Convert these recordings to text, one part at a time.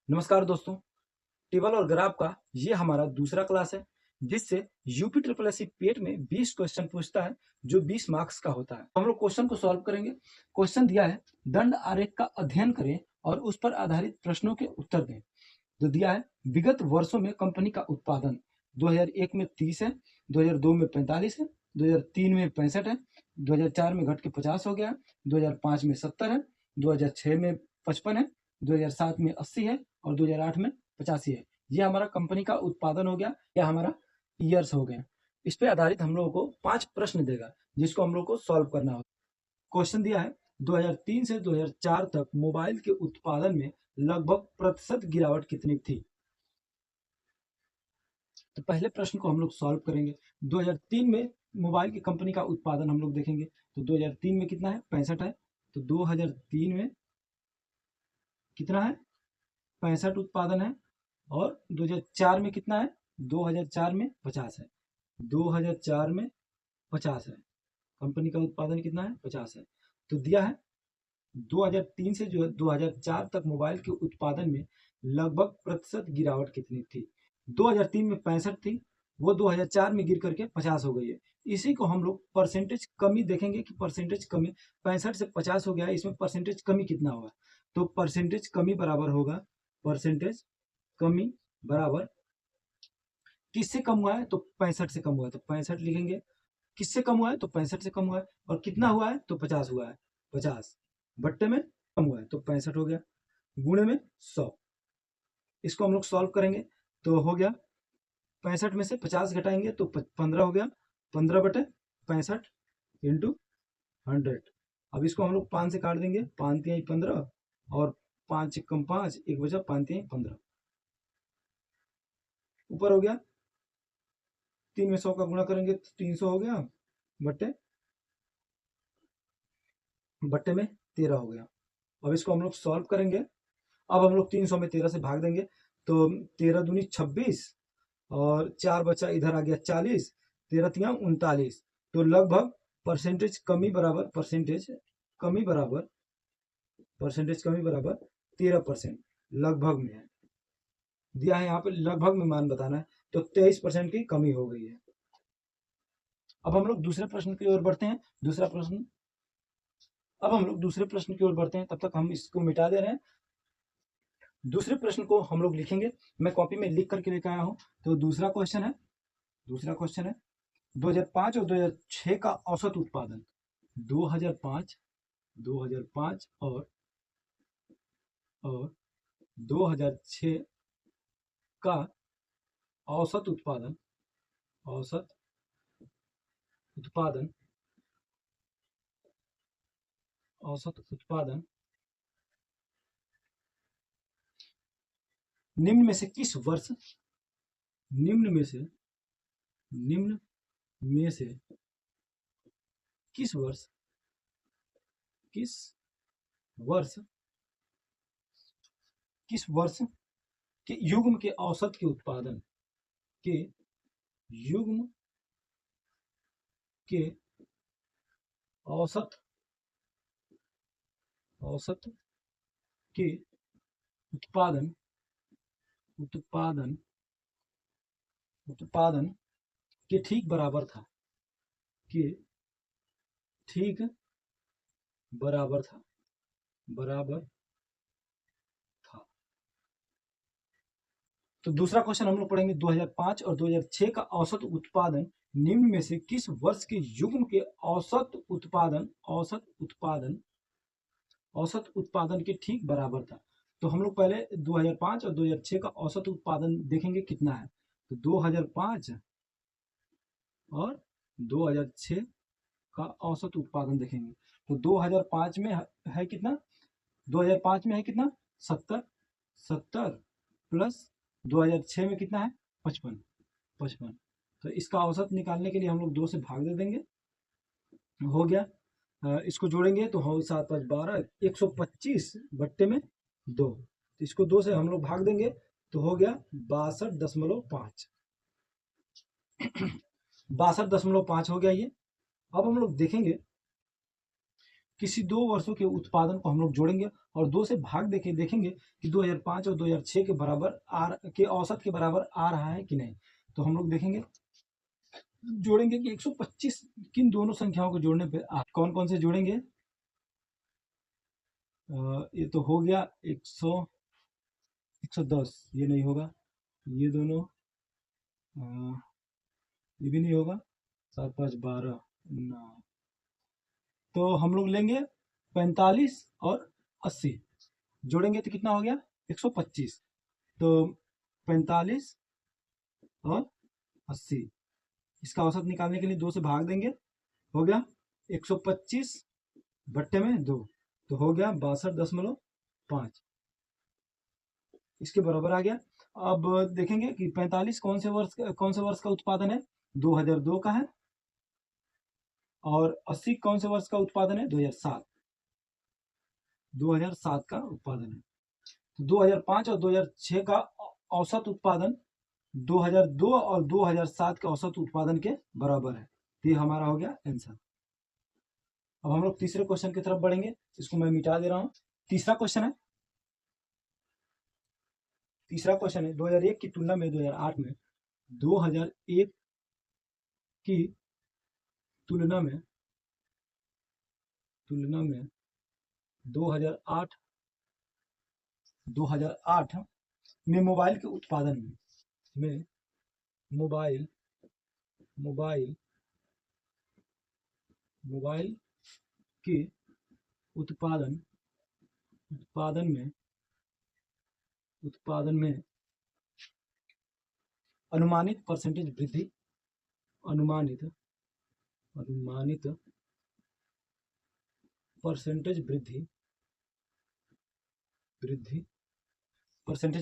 नमस्कार दोस्तों। टेबल और ग्राफ का ये हमारा दूसरा क्लास है, जिससे यूपी ट्रिपल एस सी पेट में 20 क्वेश्चन पूछता है, जो 20 मार्क्स का होता है। हम लोग क्वेश्चन को सॉल्व करेंगे। क्वेश्चन दिया है, दंड आरेख का अध्ययन करें और उस पर आधारित प्रश्नों के उत्तर दें। तो दिया है, विगत वर्षों में कंपनी का उत्पादन 2001 में 30 है, 2002 में 45 है, 2003 में 65 है, 2004 में घट के 50 हो गया, 2005 में 70 है, 2006 में 55 है, 2007 में 80 है और 2008 में 85 है। ये हमारा कंपनी का उत्पादन हो गया, या हमारा ईयर्स हो गए। इस पे आधारित हम लोगों को 5 प्रश्न देगा, जिसको हम लोग को सॉल्व करना होगा। क्वेश्चन दिया है, 2003 से 2004 तक मोबाइल के उत्पादन में लगभग प्रतिशत गिरावट कितनी थी। तो पहले प्रश्न को हम लोग सॉल्व करेंगे। 2003 में मोबाइल की कंपनी का उत्पादन हम लोग देखेंगे, तो 2003 में कितना है, 65 है। तो 2003 में कितना है, 65 उत्पादन है। और 2004 में कितना है, 2004 में 50 है। 2004 में 50 है, कंपनी का उत्पादन कितना है, 50 है। तो दिया है 2003 से जो है 2004 तक मोबाइल के उत्पादन में लगभग प्रतिशत गिरावट कितनी थी। 2003 में 65 थी, वो 2004 में गिर करके 50 हो गई है। इसी को हम लोग परसेंटेज कमी देखेंगे कि परसेंटेज कमी 65 से 50 हो गया है, इसमें परसेंटेज कमी कितना होगा। तो परसेंटेज कमी बराबर होगा, परसेंटेज कमी बराबर किससे कम हुआ है, तो 65 से कम हुआ है, तो 65 लिखेंगे। किससे कम हुआ है, तो 65 से कम हुआ है। और कितना हुआ है, तो 50 हुआ है। 50 बट्टे में कम हुआ है, तो 65 हो गया, गुणे में 100। इसको हम लोग सॉल्व करेंगे, तो हो गया 65 में से 50 घटाएंगे तो 15 हो गया। 15 बटे 65 इंटू 100। अब इसको हम लोग 5 से काट देंगे, 5 तिहाई 15 और 5 कम 5, एक बचा 5 तिहाई 15। ऊपर हो गया, 3 में 100 का गुणा करेंगे तो 300 हो गया, बट्टे बट्टे में 13 हो गया। अब इसको हम लोग सॉल्व करेंगे। अब हम लोग 300 में 13 से भाग देंगे, तो 13 दूनी 26 और 4 बचा, इधर आ गया 40, 13 तिया 39। तो लगभग परसेंटेज कमी बराबर, परसेंटेज कमी बराबर 13% लगभग में है। दिया है यहाँ पे लगभग में मान बताना है, तो 23% की कमी हो गई है। अब हम लोग दूसरे प्रश्न की ओर बढ़ते हैं। अब हम लोग दूसरे प्रश्न की ओर बढ़ते हैं, तब तक हम इसको मिटा दे रहे हैं। दूसरे प्रश्न को हम लोग लिखेंगे, मैं कॉपी में लिख करके लेकर आया हूं। तो दूसरा क्वेश्चन है 2005 और 2006 का औसत उत्पादन। 2005 2005 और 2006 का औसत उत्पादन औसत उत्पादन औसत उत्पादन निम्न में से किस वर्ष निम्न में से निम्न में से किस वर्ष किस वर्ष किस वर्ष के युग्म के औसत के उत्पादन के युग्म के औसत औसत के उत्पादन उत्पादन उत्पादन के ठीक बराबर था, के ठीक बराबर था बराबर था। तो दूसरा क्वेश्चन हम लोग पढ़ेंगे, 2005 और 2006 का औसत उत्पादन निम्न में से किस वर्ष के युग्म के औसत उत्पादन के ठीक बराबर था। तो हम लोग पहले 2005 और 2006 का औसत उत्पादन देखेंगे कितना है। तो 2005 और 2006 का औसत उत्पादन देखेंगे, तो 2005 में है कितना, 2005 में है कितना, 70 70 प्लस 2006 में कितना है, 55। तो इसका औसत निकालने के लिए हम लोग 2 से भाग दे देंगे, हो गया। इसको जोड़ेंगे तो हो 7 5 12, 125 बट्टे में 2। तो इसको 2 से हम लोग भाग देंगे तो हो गया 62.5। 62.5 हो गया ये। अब हम लोग देखेंगे किसी 2 वर्षों के उत्पादन को हम लोग जोड़ेंगे और 2 से भाग देखेंगे कि 2005 और 2006 के बराबर औसत के बराबर आ रहा है कि नहीं। तो हम लोग देखेंगे, जोड़ेंगे कि 125 किन दोनों संख्याओं को जोड़ने पे कौन कौन से जोड़ेंगे। ये तो हो गया 110, ये नहीं होगा, ये दोनों ये भी नहीं होगा, 7 5 12 9। तो हम लोग लेंगे 45 और 80, जोड़ेंगे तो कितना हो गया 125। तो 45 और 80, इसका औसत निकालने के लिए 2 से भाग देंगे, हो गया 125 बट्टे में 2, तो हो गया 62.5, इसके बराबर आ गया। अब देखेंगे कि 45 कौन से वर्ष का उत्पादन है, 2002 का है, और 80 कौन से वर्ष का उत्पादन है, 2007 का उत्पादन है। तो 2005 और 2006 का औसत उत्पादन 2002 और 2007 के औसत उत्पादन के बराबर है। तो ये हमारा हो गया आंसर। अब हम लोग तीसरे क्वेश्चन की तरफ बढ़ेंगे, इसको मैं मिटा दे रहा हूं। तीसरा क्वेश्चन है 2001 की तुलना में 2008 में 2001 की तुलना में 2008 में मोबाइल के उत्पादन में मोबाइल के उत्पादन में अनुमानित परसेंटेज वृद्धि, अनुमानित परसेंटेज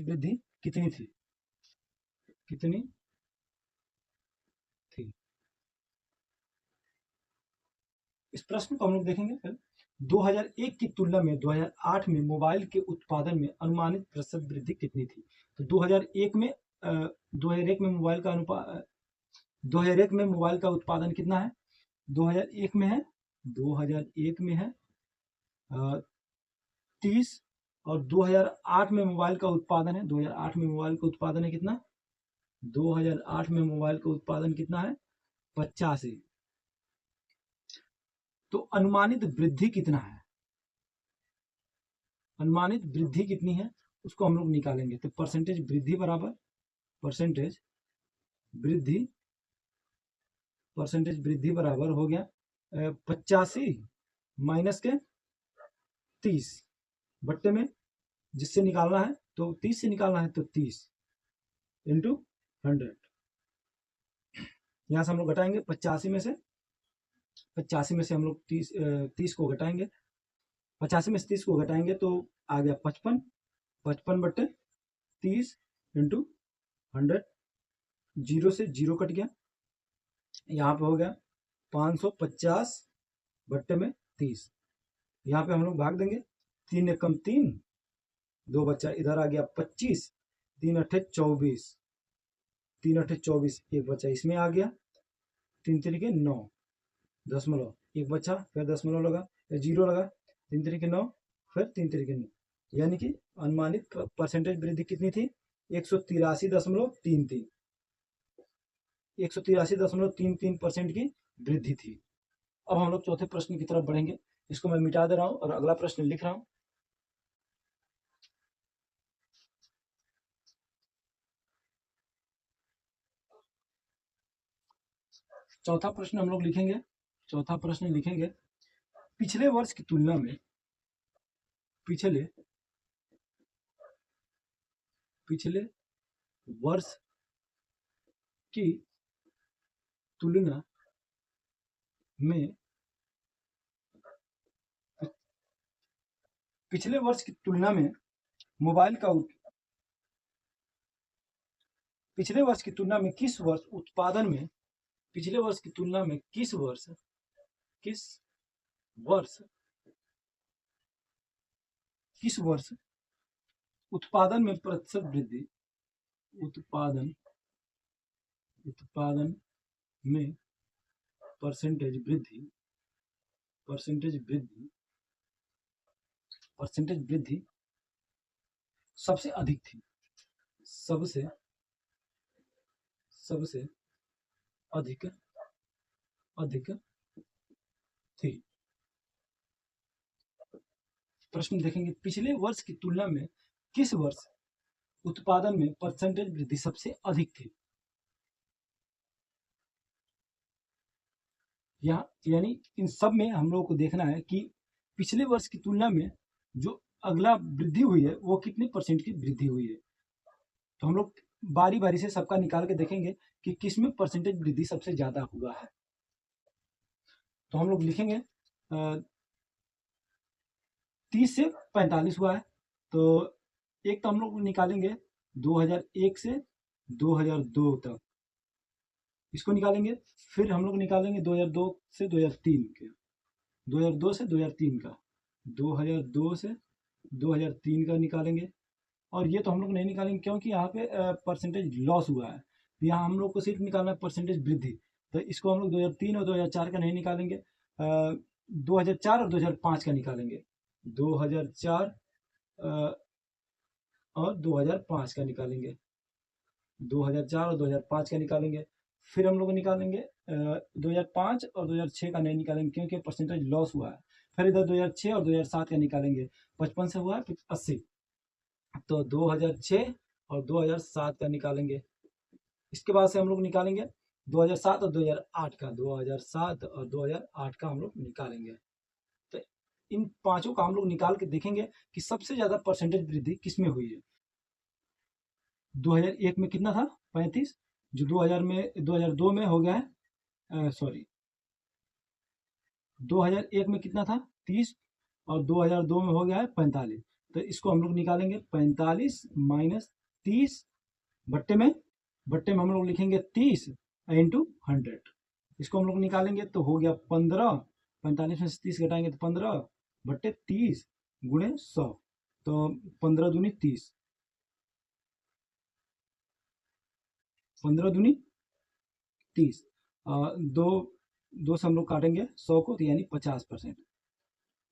वृद्धि कितनी थी। इस प्रश्न को हम लोग देखेंगे। 2001 की तुलना में 2008 में मोबाइल के उत्पादन में अनुमानित प्रतिशत वृद्धि कितनी थी। तो 2001 में मोबाइल का उत्पादन कितना है, 2001 में है 30, और 2008 में मोबाइल का उत्पादन है, 2008 में मोबाइल का उत्पादन है कितना, 2008 में मोबाइल का उत्पादन कितना है, 85। तो अनुमानित वृद्धि कितना है, अनुमानित वृद्धि कितनी है उसको हम लोग निकालेंगे। तो परसेंटेज वृद्धि बराबर परसेंटेज वृद्धि बराबर हो गया 85 माइनस के 30 बट्टे में, जिससे निकालना है तो 30 से निकालना है तो 30 इंटू 100। यहां से हम लोग घटाएंगे 85 में से हम लोग 30 को घटाएंगे, 85 में से 30 को घटाएंगे तो आ गया 55 बट्टे 30 इंटू 100, जीरो से जीरो कट गया, यहाँ पे हो गया 550 बट्टे में 30। यहाँ पे हम लोग भाग देंगे, 3 एकम 3, 2 बच्चा इधर आ गया 25, 3 अट्ठे 24, 3 अट्ठे 24, एक बच्चा इसमें आ गया, 3 तरीके 9, दशमलव एक बच्चा, फिर दशमलव लगा, फिर जीरो लगा, 3 तरीके 9, फिर 3 तरीके 9, यानी कि अनुमानित परसेंटेज वृद्धि कितनी थी, 183.33, 183.33% की वृद्धि थी। अब हम लोग चौथे प्रश्न की तरफ बढ़ेंगे, इसको मैं मिटा दे रहा हूं और अगला प्रश्न लिख रहा हूं। चौथा प्रश्न हम लोग लिखेंगे, पिछले वर्ष की तुलना में पिछले वर्ष की तुलना में पिछले वर्ष की तुलना में मोबाइल का पिछले वर्ष की तुलना में किस वर्ष उत्पादन में पिछले वर्ष की तुलना में किस वर्ष उत्पादन में प्रतिशत वृद्धि उत्पादन में परसेंटेज वृद्धि परसेंटेज वृद्धि सबसे अधिक थी, सबसे अधिक अधिक थी। प्रश्न देखेंगे, पिछले वर्ष की तुलना में किस वर्ष उत्पादन में परसेंटेज वृद्धि सबसे अधिक थी? यहाँ यानी इन सब में हम लोगों को देखना है कि पिछले वर्ष की तुलना में जो अगला वृद्धि हुई है वो कितने परसेंट की वृद्धि हुई है। तो हम लोग बारी बारी से सबका निकाल के देखेंगे कि किस में परसेंटेज वृद्धि सबसे ज्यादा हुआ है। तो हम लोग लिखेंगे 30 से 45 हुआ है। तो एक तो हम लोग निकालेंगे 2001 से 2002 तक, इसको निकालेंगे। फिर हम लोग निकालेंगे 2002 से 2003 के, 2002 से 2003 का, 2002 से 2003 का निकालेंगे। और ये तो हम लोग नहीं निकालेंगे क्योंकि यहाँ पे परसेंटेज लॉस हुआ है। यहाँ हम लोग को सिर्फ निकालना है परसेंटेज वृद्धि, तो इसको हम लोग 2003 और 2004 का नहीं निकालेंगे, 2004 और 2005 का निकालेंगे। 2004 और 2005 का निकालेंगे, 2004 और 2005 का निकालेंगे। फिर हम लोग निकालेंगे 2005 और 2006 का नहीं निकालेंगे क्योंकि परसेंटेज लॉस हुआ है। फिर इधर 2006 और 2007 का निकालेंगे, 55 से हुआ है फिर 80, तो 2006 और 2007 का निकालेंगे। इसके बाद से हम लोग निकालेंगे 2007 और 2008 का, 2007 और 2008 का हम लोग निकालेंगे। तो इन पांचों का हम लोग निकाल के देखेंगे कि सबसे ज्यादा परसेंटेज वृद्धि किसमें हुई है। 2001 में कितना था 35, जो 2002 में हो गया है, सॉरी 2001 में कितना था 30 और 2002 में हो गया है 45। तो इसको हम लोग निकालेंगे 45 माइनस 30 बट्टे में हम लोग लिखेंगे 30 इंटू 100। इसको हम लोग निकालेंगे तो हो गया 15, 45 में से 30 घटाएंगे तो 15 बट्टे 30 गुणे 100, तो 15 दूनी 30, 15 दूनी 30, दो से हम लोग काटेंगे 100 को, तो यानी 50%।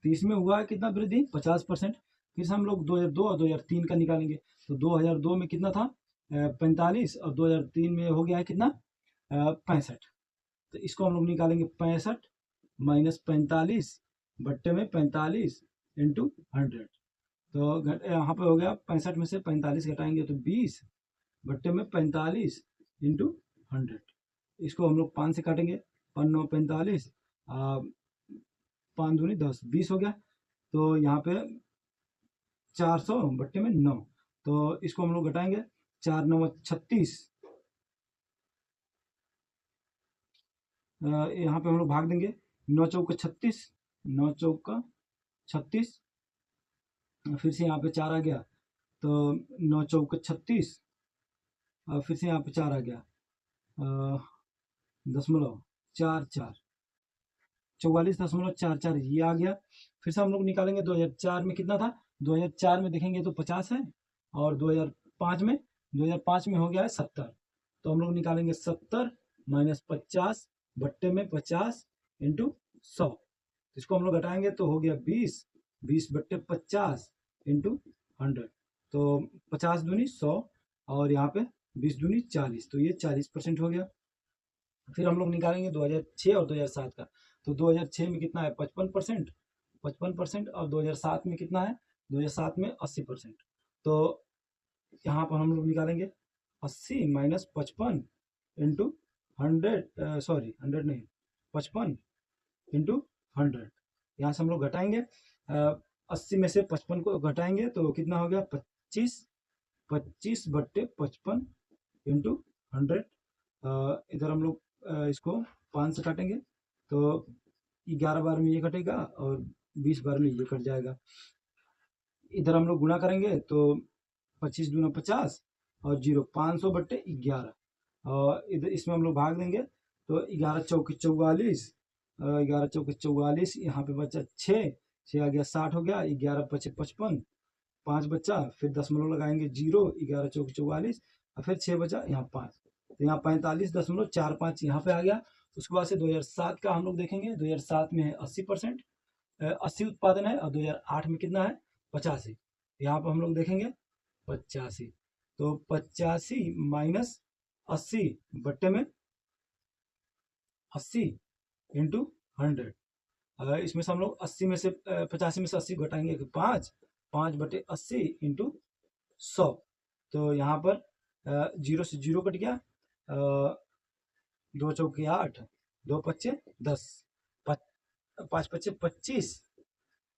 30 में हुआ है कितना वृद्धि 50%। फिर से हम लोग 2002 और 2003 का निकालेंगे, तो 2002 में कितना था 45 और 2003 में हो गया है कितना 65। तो इसको हम लोग निकालेंगे 65 माइनस 45 बट्टे में 45 इंटू 100। तो यहाँ पे हो गया 65 में से 45 घटाएंगे तो 20 बट्टे में 45 इंटू 100। इसको हम लोग 5 से काटेंगे, 5 9 45, 5 दूनी 10, 20 हो गया। तो यहाँ पे 400 बट्टे में 9, तो इसको हम लोग घटाएंगे 4 9 36, यहाँ पे हम लोग भाग देंगे 9 चौका 36, 9 चौका 36, फिर से यहाँ पे 4 आ गया तो 9 चौका 36, फिर से यहाँ पे 4 आ गया 0.44, 44.44 ये आ गया। फिर से हम लोग निकालेंगे 2004 में कितना था, 2004 में देखेंगे तो 50 है, और 2005 में हो गया है 70। तो हम लोग निकालेंगे 70 माइनस 50 बट्टे में 50 इंटू 100। इसको हम लोग घटाएंगे तो हो गया 20, 20 बट्टे 50 इंटू 100, तो 50 दूनी 100 और यहाँ पे 20 दूनी 40, तो ये 40% हो गया। फिर हम लोग निकालेंगे 2006 और 2007 का, तो 2006 में कितना है 55%, 55%, और 2007 में कितना है 2007 में 80%। तो यहाँ पर हम लोग निकालेंगे 80 माइनस 55 इंटू 100, सॉरी 100 नहीं 55 इंटू 100। यहाँ से हम लोग घटाएंगे 80 में से 55 को घटाएंगे तो कितना हो गया 25, 25 बट्टे 55 इंटू 100। इधर हम लोग इसको 5 से काटेंगे तो 11 बार में ये कटेगा और 20 बार में ये कट जाएगा। इधर हम लोग गुणा करेंगे तो 25 दूना 50 और 0 500 बट्टे 11, और इधर इसमें हम लोग भाग देंगे तो 11 चौके 44, 11 चौके 44, यहाँ पे बचा 6 आ गया 60 हो गया, 11 बचे 55, 5 बचा, फिर दशमलव लगाएंगे 0, 11 चौके 44 और फिर 6 बचा यहाँ 5, तो यहाँ 45.45 यहाँ पे आ गया। उसके बाद से 2007 का हम लोग देखेंगे, 2007 में है 80%, 80 उत्पादन है, और 2008 में कितना है 85। यहाँ पर हम लोग देखेंगे 85, तो 85 माइनस 80 बट्टे में 80 इंटू 100। अगर इसमें से हम लोग 80 में से 85 में से 80 घटाएंगे तो 5, 5/80 इंटू 100। तो यहाँ पर 0 से 0 कट गया, 2 चौके 8, 2 पच्चे 10, 5 पच्चे 25,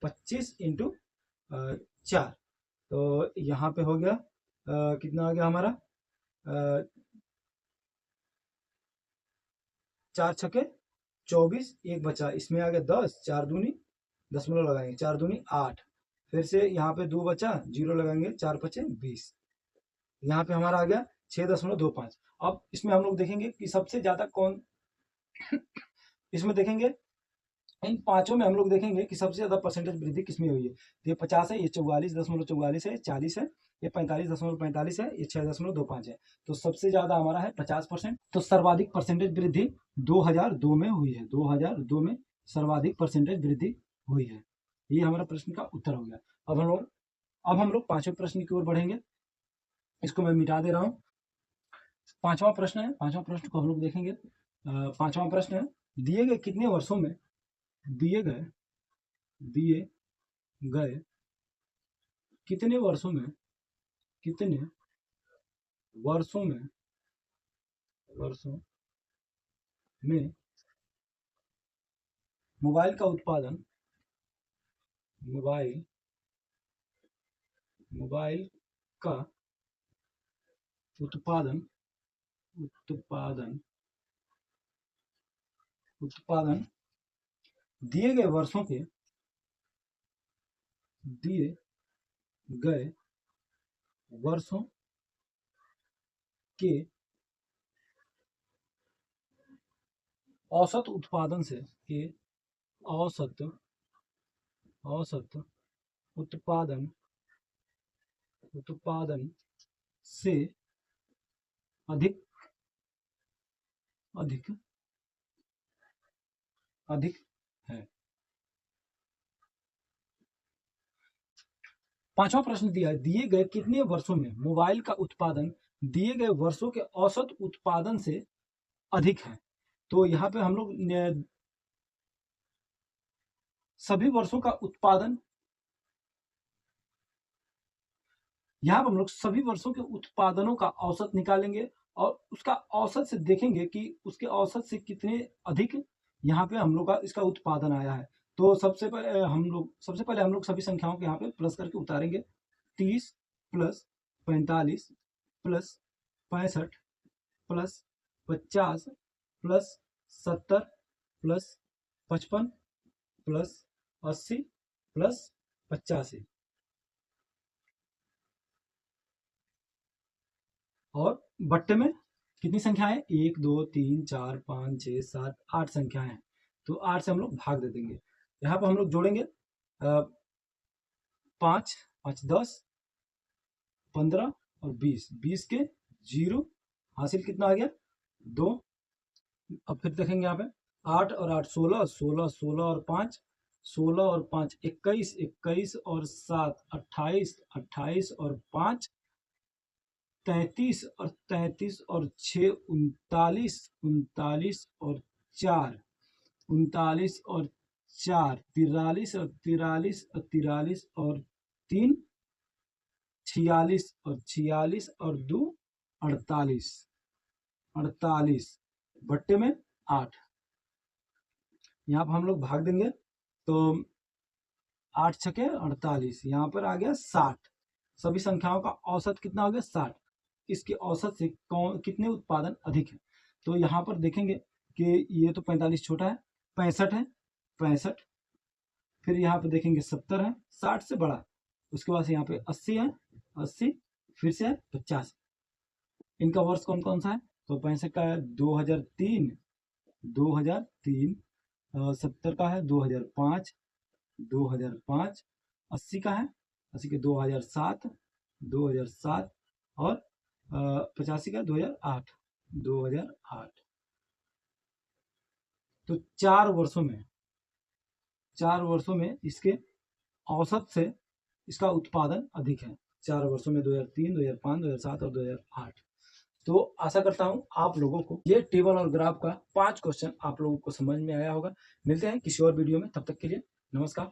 25 इंटू 4। तो यहाँ पे हो गया कितना आ गया हमारा, 4 छक्के 24, एक बचा, इसमें आ गया 10, 4 दूनी दशमलव लगाएंगे, 4 दूनी 8, फिर से यहाँ पे 2 बचा, 0 लगाएंगे, 4 पचे 20, यहाँ पे हमारा आ गया 6.25। अब इसमें हम लोग देखेंगे कि सबसे ज्यादा कौन इसमें देखेंगे इन पांचों में हम लोग देखेंगे कि सबसे ज्यादा परसेंटेज वृद्धि किसमें हुई है। तो ये 50 है, ये 44.44 है, 40 है, ये 45.45 है, ये 6.25 है। तो सबसे ज्यादा हमारा है 50%। तो सर्वाधिक परसेंटेज वृद्धि 2002 में हुई है, 2002 में सर्वाधिक परसेंटेज वृद्धि हुई है। ये हमारा प्रश्न का उत्तर हो गया। अब हम लोग पांचवें प्रश्न की ओर बढ़ेंगे। इसको मैं मिटा दे रहा हूं। पांचवा प्रश्न है, पांचवा प्रश्न को हम लोग देखेंगे। पांचवा प्रश्न है, दिए गए कितने वर्षों में दिए गए कितने वर्षों में वर्षों में मोबाइल का उत्पादन मोबाइल का उत्पादन दिए गए वर्षों के औसत उत्पादन से अधिक है। पांचवा प्रश्न दिया है, दिए गए कितने वर्षों में मोबाइल का उत्पादन दिए गए वर्षों के औसत उत्पादन से अधिक है। तो यहाँ पे हम लोग सभी वर्षों का उत्पादन, यहाँ पर हम लोग सभी वर्षों के उत्पादनों का औसत निकालेंगे और उसका औसत से देखेंगे कि उसके औसत से कितने अधिक यहाँ पे हम लोग का इसका उत्पादन आया है। तो सबसे पहले हम लोग सभी संख्याओं के यहाँ पे प्लस करके उतारेंगे। 30 plus 45 plus 65 plus 50 plus 70 plus 55 plus 80 plus 85 और बट्टे में कितनी संख्या है, 1 2 3 4 5 6 7 8 संख्या है। तो 8 से हम लोग भाग दे देंगे। यहाँ पर हम लोग जोड़ेंगे 5 5 10 15 और 20, 20 के 0 हासिल कितना आ गया 2। अब फिर देखेंगे यहाँ पे 8 और 8 16, 16 16 और 5 16 और 5 21, 21 और 7 28, 28 और 5 33 और 33 और 6 39, 39 और 4 39 और 4 43 और 43 और 43 और 3 46 और 46 और 2 48, 48 बट्टे में 8। यहाँ पर हम लोग भाग देंगे तो 8 छके 48, यहाँ पर आ गया 60। सभी संख्याओं का औसत कितना हो गया 60। इसके औसत से कौन कितने उत्पादन अधिक है। तो यहाँ पर देखेंगे कि ये तो 45 छोटा है, 65 है, 65, फिर यहाँ पे देखेंगे 70 है, 60 से बड़ा, उसके बाद यहाँ पे 80 है, 80 फिर से है 50। इनका वर्ष कौन कौन सा है, तो 65 का है 2003, 2003, 70 का है 2005, 2005, 80 का है 80 के 2007, 2007 और 85 का 2008, 2008। तो 4 वर्षों में इसके औसत से इसका उत्पादन अधिक है 4 वर्षों में, 2003, 2005, 2007 और 2008। तो आशा करता हूं आप लोगों को ये टेबल और ग्राफ का 5 क्वेश्चन आप लोगों को समझ में आया होगा। मिलते हैं किसी और वीडियो में, तब तक के लिए नमस्कार।